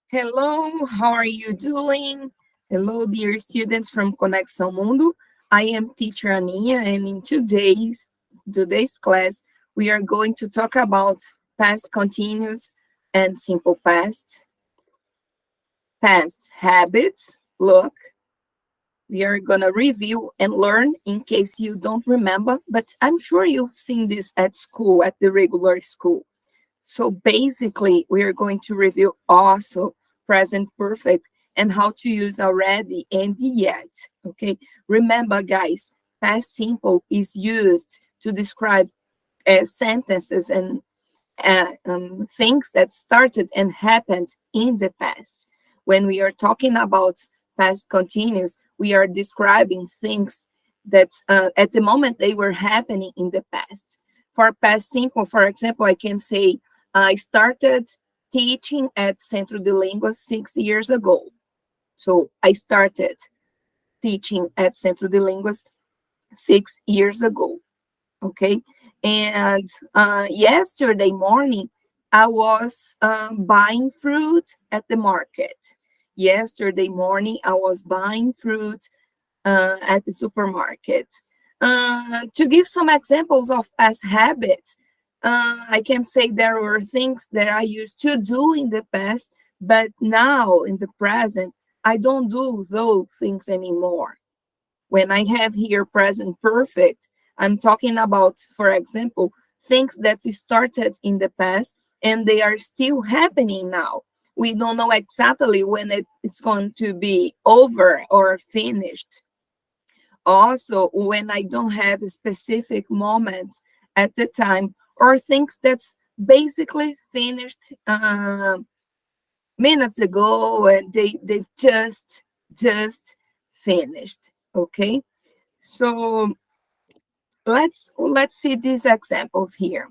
Hello, how are you doing? Hello, dear students from Conexão Mundo. I am teacher Aninha, and in today's class, we are going to talk about past continuous and simple past habits. Look, we are gonna review and learn in case you don't remember, but I'm sure you've seen this at school, at the regular school. So basically, we are going to review also present perfect and how to use already and yet. Okay. Remember, guys, past simple is used to describe sentences and things that started and happened in the past. When we are talking about past continuous, we are describing things that at the moment they were happening in the past. For past simple, for example, I can say, I started teaching at Centro de Língua 6 years ago. So I started teaching at Centro de Línguas 6 years ago. Okay. And yesterday morning, I was buying fruit at the market. Yesterday morning, I was buying fruit at the supermarket. To give some examples of past habits, I can say there were things that I used to do in the past, but now in the present, I don't do those things anymore. When I have here present perfect, I'm talking about, for example, things that started in the past and they are still happening now. We don't know exactly when it's going to be over or finished. Also, when I don't have a specific moment at the time, or things that's basically finished minutes ago and they've just finished. Okay. So let's see these examples here.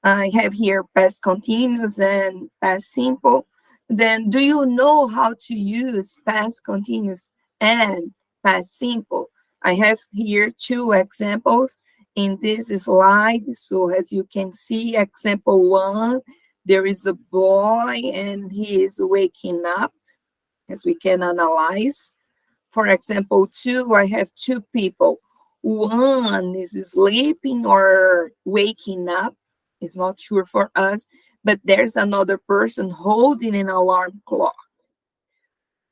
I have here past continuous and past simple. Then do you know how to use past continuous and past simple? I have here two examples in this slide. So as you can see, example one, there is a boy and he is waking up, as we can analyze. For example, two, I have two people. One is sleeping or waking up. It's not sure for us, but there's another person holding an alarm clock.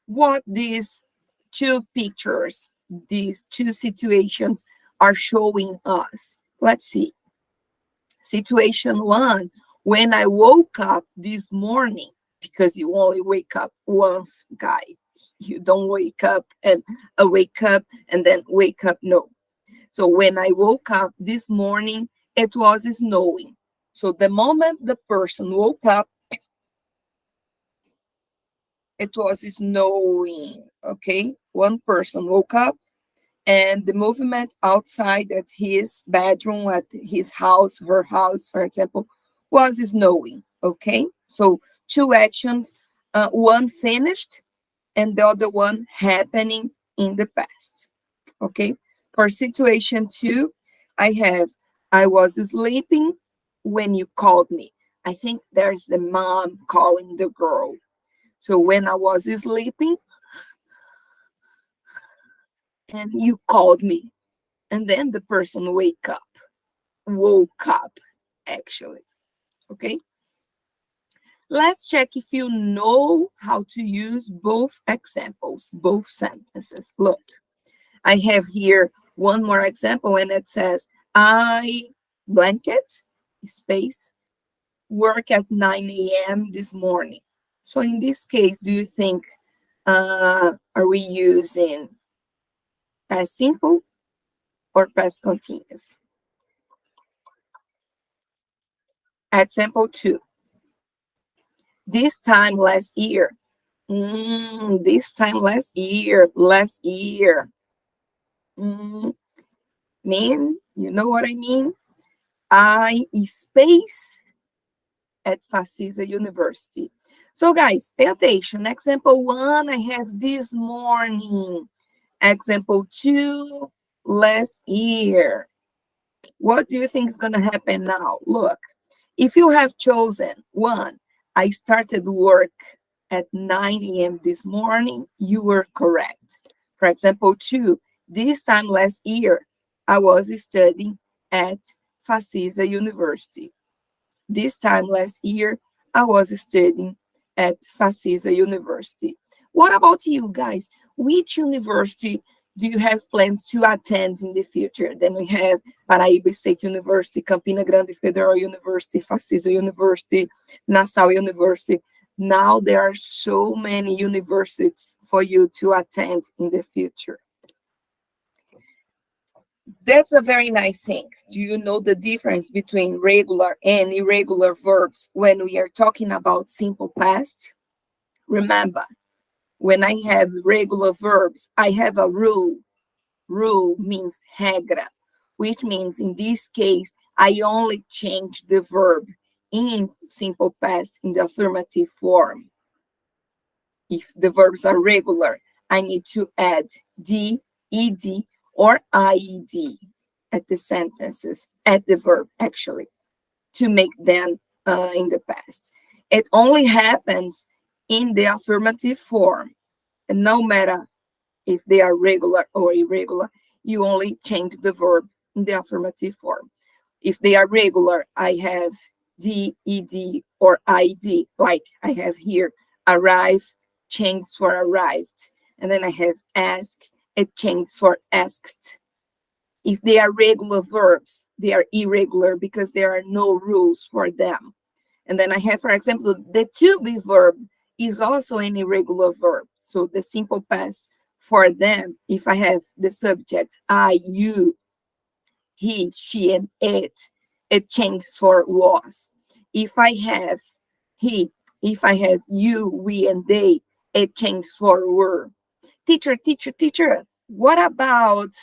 What these two pictures, these two situations are showing us. Let's see. Situation one, when I woke up this morning, because you only wake up once, guy. You don't wake up and wake up and then wake up. No. So when I woke up this morning, it was snowing. So the moment the person woke up, it was snowing. Okay. One person woke up and the movement outside at his bedroom, at his house, her house, for example, was snowing. Okay. So two actions, one finished and the other one happening in the past. Okay. For situation two, I was sleeping when you called me. I think there's the mom calling the girl. So when I was sleeping and you called me, and then the person woke up actually. Okay. Let's check if you know how to use both examples, both sentences. Look, I have here one more example and it says, I blanket space work at 9 a.m. this morning. So in this case, do you think are we using past simple or past continuous? Example two, this time last year. This time last year. Mean, you know what I mean? I space at Facisa University. So guys, pay attention. Example one, I have this morning. Example two, last year. What do you think is going to happen now? Look, if you have chosen one, I started work at 9 a.m. this morning, you were correct. For example, 2, this time last year, I was studying at Facisa University. This time last year, I was studying at Facisa University. What about you guys? Which university do you have plans to attend in the future? Then we have Paraíba State University, Campina Grande Federal University, Facisa University, Nassau University. Now there are so many universities for you to attend in the future. That's a very nice thing. Do you know the difference between regular and irregular verbs when we are talking about simple past? Remember, when I have regular verbs, I have a rule. Rule means regra, which means in this case, I only change the verb in simple past in the affirmative form. If the verbs are regular, I need to add d, ed, or ied at the sentences, at the verb actually, to make them in the past. It only happens in the affirmative form. And no matter if they are regular or irregular, you only change the verb in the affirmative form. If they are regular, I have d, ed, or id, like I have here, arrive, changed for arrived. And then I have ask, it changed for asked. If they are regular verbs, they are irregular because there are no rules for them. And then I have, for example, the to be verb is also an irregular verb. So the simple past for them, if I have the subject I, you, he, she, and it changes for was. If I have he, if I have you, we, and they, it changes for were. Teacher, what about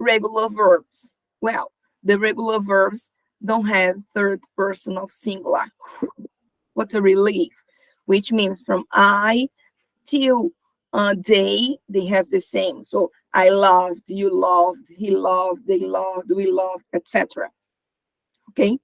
regular verbs? Well, the regular verbs don't have third person of singular. What a relief, which means from I till they have the same. So I loved, you loved, he loved, they loved, we loved, etc. Okay.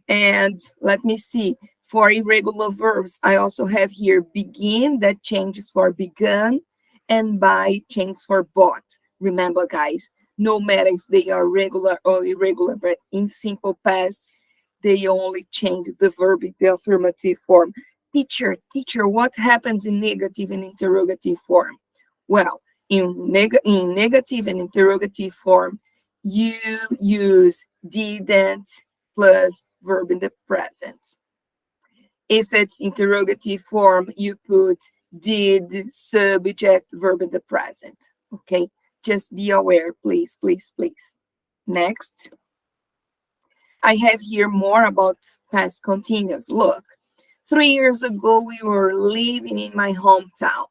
And let me see. For irregular verbs, I also have here begin that changes for begun and by changes for bought. Remember, guys, no matter if they are regular or irregular, but in simple past, they only change the verb in the affirmative form. Teacher, what happens in negative and interrogative form? Well, in negative and interrogative form, you use didn't plus verb in the present. If it's interrogative form, you put did, subject, verb in the present. Okay, just be aware, please. Next, I have here more about past continuous. Look, 3 years ago, we were living in my hometown.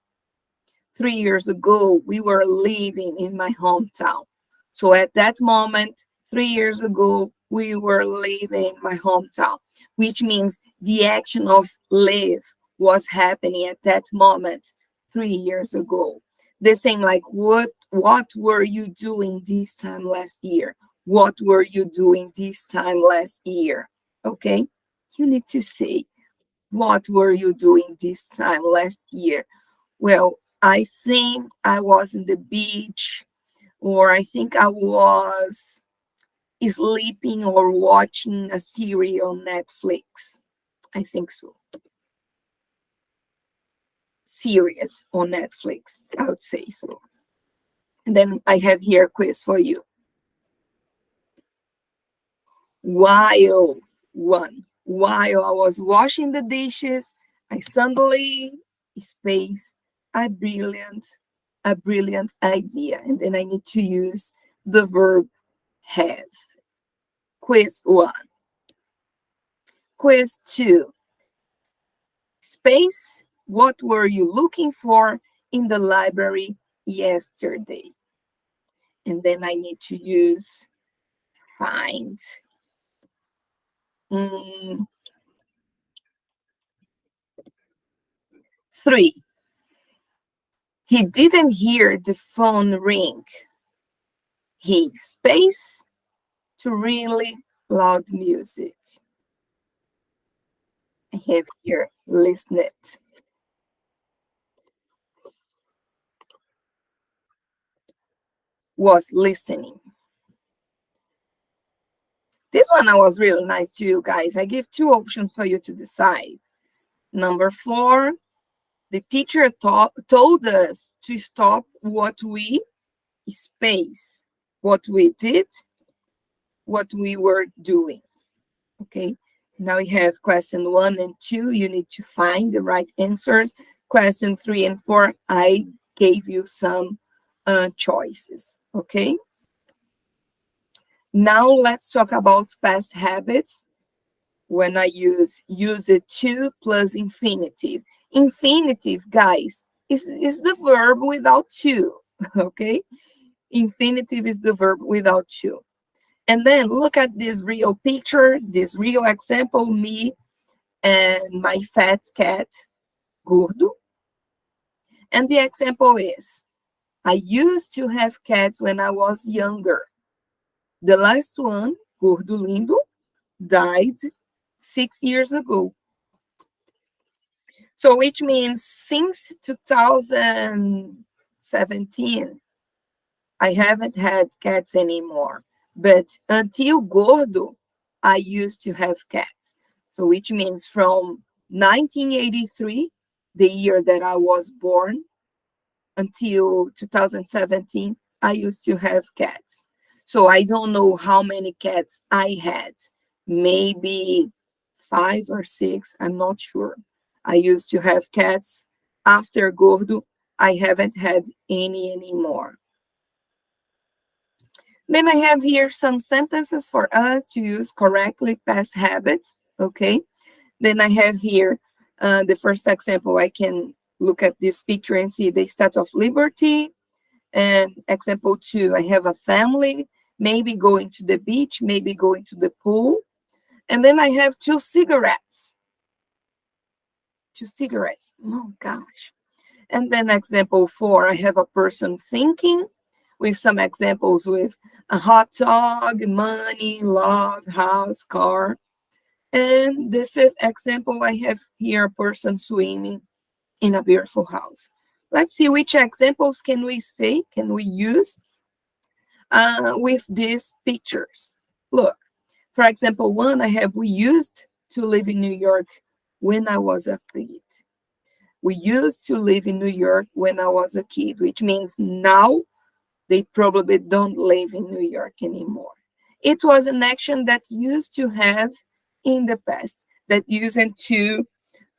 3 years ago, we were living in my hometown. So at that moment, 3 years ago, we were living in my hometown, which means the action of live was happening at that moment 3 years ago. The same like what were you doing this time last year? What were you doing this time last year? Okay? You need to say, what were you doing this time last year? Well, I think I was in the beach, or I think I was sleeping or watching a series on Netflix. I think so. Series on Netflix, I would say so. And then I have here a quiz for you. While I was washing the dishes, I suddenly space a brilliant idea. And then I need to use the verb have. Quiz 1. Quiz 2. Space, what were you looking for in the library yesterday? And then I need to use find. 3. He didn't hear the phone ring. He space to really loud music. I have here listen it. was listening. This one I was really nice to you guys. I give two options for you to decide. Number 4, the teacher told us to stop what we space, what we did, what we were doing. Okay, now we have question 1 and 2. You need to find the right answers. Question 3 and 4, I gave you some choices. Okay, now let's talk about past habits when I use it to plus infinitive. Infinitive, guys, is the verb without to. Okay, infinitive is the verb without to. And then look at this real picture, this real example, me and my fat cat, gordo. And the example is, I used to have cats when I was younger. The last one, gordo lindo, died 6 years ago. So which means since 2017, I haven't had cats anymore. But until gordo, I used to have cats. So which means from 1983, the year that I was born, until 2017, I used to have cats. So I don't know how many cats I had. Maybe 5 or 6, I'm not sure. I used to have cats. After gordo, I haven't had any anymore. Then I have here some sentences for us to use correctly past habits, okay? Then I have here the first example. I can look at this picture and see the Statue of Liberty. And example 2, I have a family, maybe going to the beach, maybe going to the pool. And then I have 2 cigarettes. 2 cigarettes, oh gosh. And then example 4, I have a person thinking, with some examples with a hot dog, money, love, house, car. And the 5th example, I have here a person swimming in a beautiful house. Let's see which examples can we say, can we use with these pictures. Look, for example 1, I have, we used to live in New York when I was a kid. We used to live in New York when I was a kid, which means now they probably don't live in New York anymore. It was an action that used to have in the past, that used to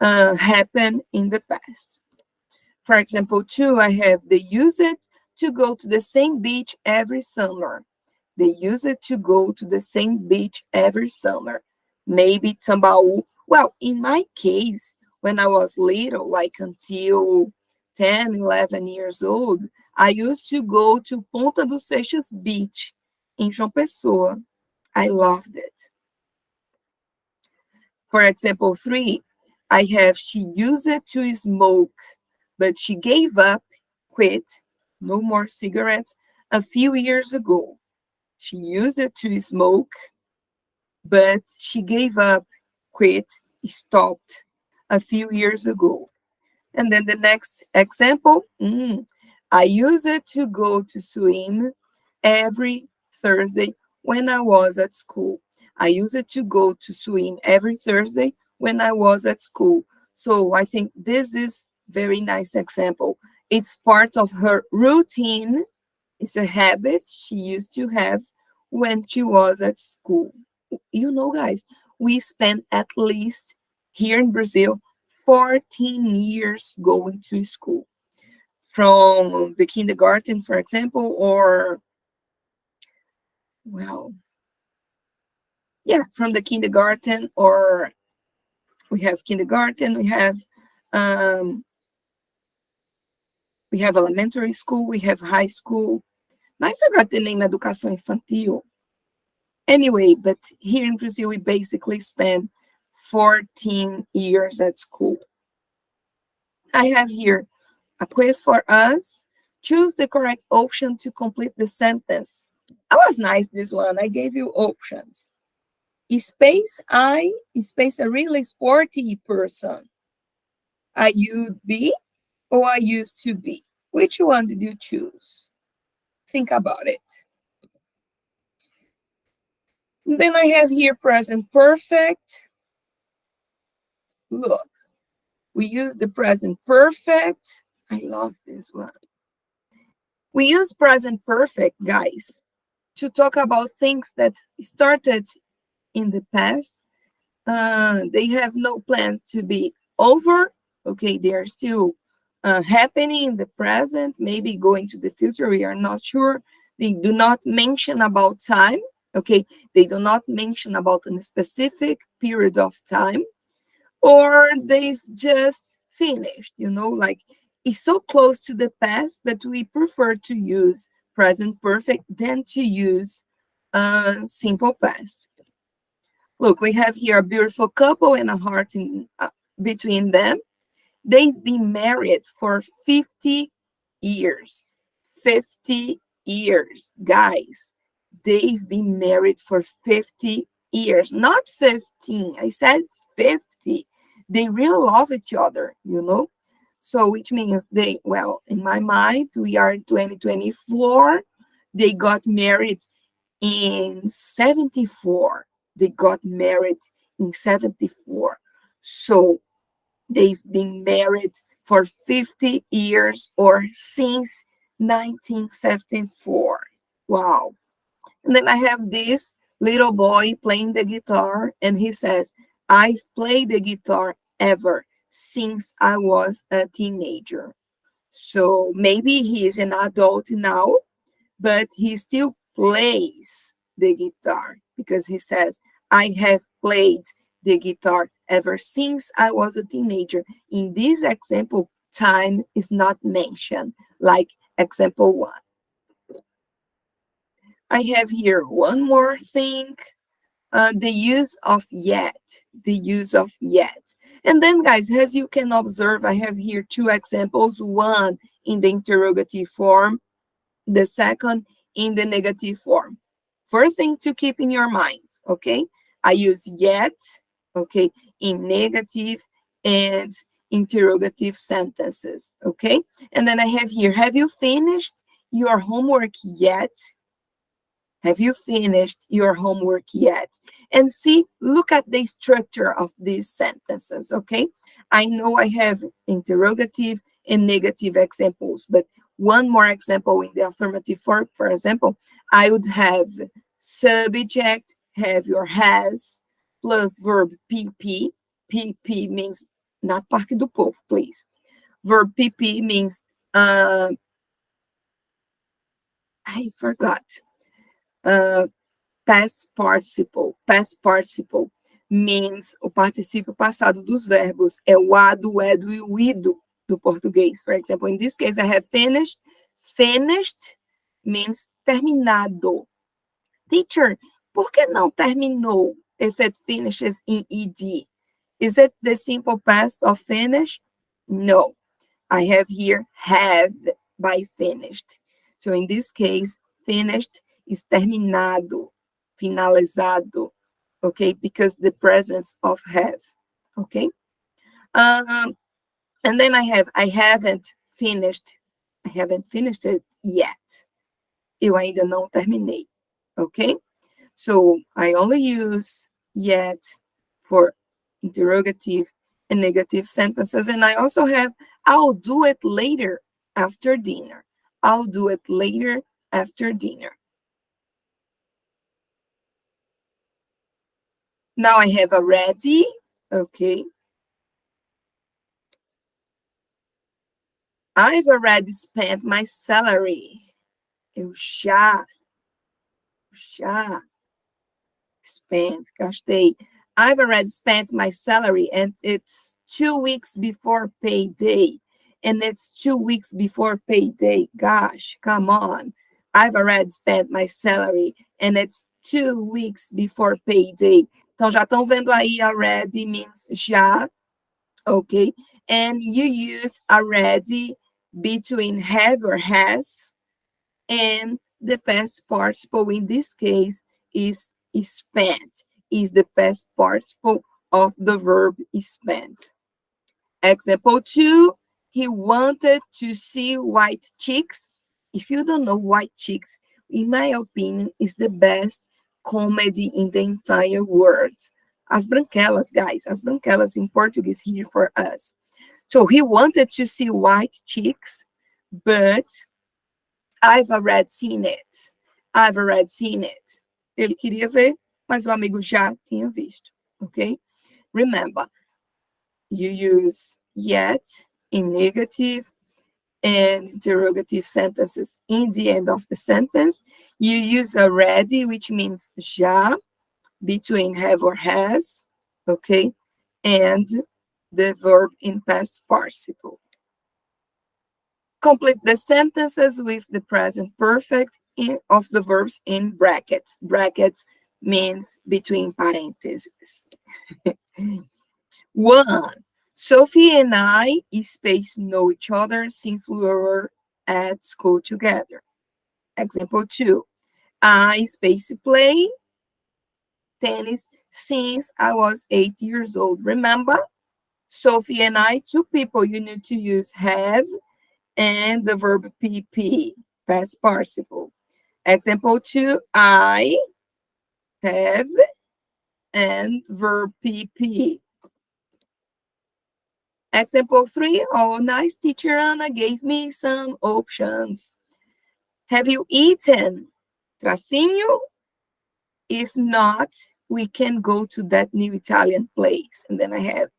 happen in the past. For example 2, I have, they use it to go to the same beach every summer. They use it to go to the same beach every summer. Maybe Tambaú. Well, in my case, when I was little, like until 10, 11 years old, I used to go to Ponta dos Seixas Beach in João Pessoa. I loved it. For example 3, I have, she used it to smoke, but she gave up, quit, no more cigarettes, a few years ago. She used it to smoke, but she gave up, quit, stopped a few years ago. And then the next example, I use it to go to swim every Thursday when I was at school. I use it to go to swim every Thursday when I was at school. So I think this is very nice example. It's part of her routine. It's a habit she used to have when she was at school. You know, guys, we spent at least here in Brazil 14 years going to school. From the kindergarten, for example, or, well, yeah, from the kindergarten, or we have kindergarten, um, we have elementary school, we have high school. I forgot the name, educação infantil. Anyway, but here in Brazil, we basically spend 14 years at school. I have here a quiz for us. Choose the correct option to complete the sentence. I was nice this one. I gave you options. Space I, space a really sporty person. I would be or I used to be. Which one did you choose? Think about it. Then I have here present perfect. Look, we use the present perfect. I love this one. We use present perfect, guys, to talk about things that started in the past. They have no plans to be over. Okay, they are still happening in the present, maybe going to the future. We are not sure. They do not mention about time. Okay, they do not mention about a specific period of time, or they've just finished, like it's so close to the past, but we prefer to use present perfect than to use simple past. Look, we have here a beautiful couple and a heart between them. They've been married for 50 years. 50 years, guys. They've been married for 50 years, not 15. I said 50. They really love each other. So, which means in my mind, we are in 2024. They got married in 74. They got married in 74. So, they've been married for 50 years or since 1974. Wow. And then I have this little boy playing the guitar, and he says, I've played the guitar ever since I was a teenager. So maybe he is an adult now, but he still plays the guitar because he says, I have played the guitar ever since I was a teenager. In this example, time is not mentioned, like example 1. I have here one more thing, the use of yet, the use of yet. And then, guys, as you can observe, I have here 2 examples, one in the interrogative form, the second in the negative form. First thing to keep in your mind, okay? I use yet, okay, in negative and interrogative sentences, okay? And then I have here, have you finished your homework yet? Have you finished your homework yet? And see, look at the structure of these sentences, okay? I know I have interrogative and negative examples, but one more example in the affirmative form, for example, I would have subject, have your has, plus verb PP. PP means, not Parque do Povo, please. Verb PP means, I forgot. Past participle. Past participle means o particípio passado dos verbos. É o ado, o edo e o ido do português. For example, in this case, I have finished. Finished means terminado. Teacher, por que não terminou if it finishes in ed? Is it the simple past of finish? No. I have here have by finished. So in this case, finished is terminado, finalizado, okay, because the presence of have, okay? And then I haven't finished it yet. Eu ainda não terminei, okay? So I only use yet for interrogative and negative sentences. And I also have, I'll do it later after dinner. I'll do it later after dinner. Now I have already, okay. I've already spent my salary. Eu já spent, gastei. I've already spent my salary, and it's 2 weeks before payday. And it's 2 weeks before payday. Gosh, come on. I've already spent my salary, and it's 2 weeks before payday. Então, já estão vendo aí, already means já, okay? And you use already between have or has, and the past participle in this case is spent, is the past participle of the verb spent. Example 2, he wanted to see white chicks If you don't know, White Chicks, in my opinion, is the best comedy in the entire world. As Branquelas, guys, As Branquelas in Portuguese here for us. So he wanted to see White Chicks, but I've already seen it. I've already seen it. Ele queria ver, mas o amigo já tinha visto, ok? Remember, you use yet in negative and interrogative sentences in the end of the sentence. You use already, which means já, between have or has, okay? And the verb in past participle. Complete the sentences with the present perfect of the verbs in brackets. Brackets means between parentheses. 1. Sophie and I space know each other since we were at school together. Example 2. I space play tennis since I was 8 years old. Remember, Sophie and I, two people, you need to use have and the verb PP, past participle. Example 2, I have and verb PP. Example 3, oh, nice, teacher Anna gave me some options. Have you eaten? Tracinho? If not, we can go to that new Italian place. And then I have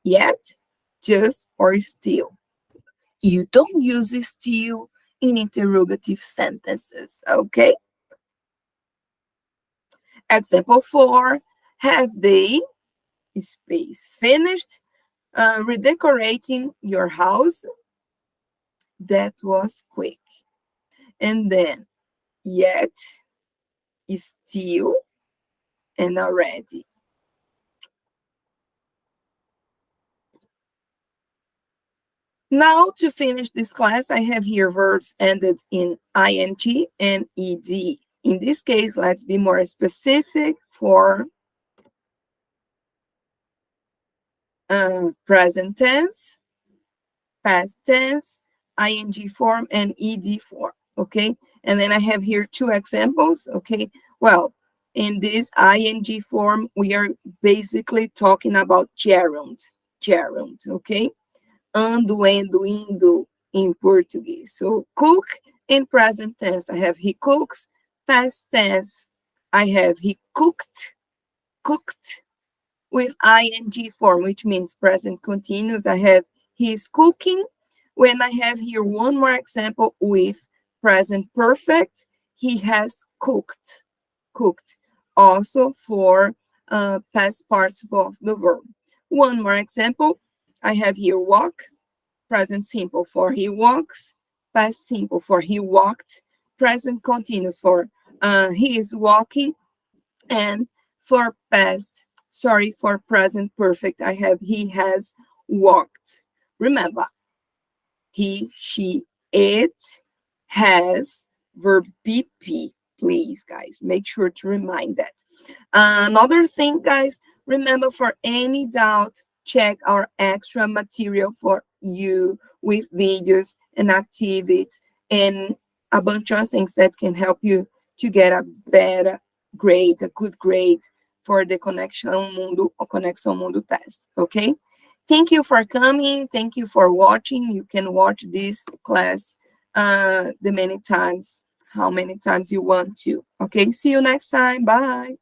yet, just, or still. You don't use still in interrogative sentences, okay? Example 4, have they, space, finished redecorating your house? That was quick. And then yet, still, and already. Now, to finish this class, I have here verbs ended in ing and ed. In this case, let's be more specific for present tense, past tense, ing form, and ed form, okay? And then I have here 2 examples, okay? Well, in this ing form, we are basically talking about gerund, okay? Ando, endo, indo in Portuguese. So cook in present tense, I have he cooks. Past tense, I have he cooked, with ing form, which means present continuous. I have he is cooking. When I have here one more example with present perfect, he has cooked. Also for past participle of the verb. One more example, I have here walk, present simple for he walks, past simple for he walked, present continuous for he is walking, and for present perfect, I have he has walked. Remember, he, she, it has verb PP. Please, guys, make sure to remind that. Another thing, guys, remember, for any doubt, check our extra material for you with videos and activities and a bunch of things that can help you to get a better grade, a good grade for the Conexão Mundo or Conexão Mundo test, okay? Thank you for coming. Thank you for watching. You can watch this class how many times you want to. Okay, see you next time. Bye.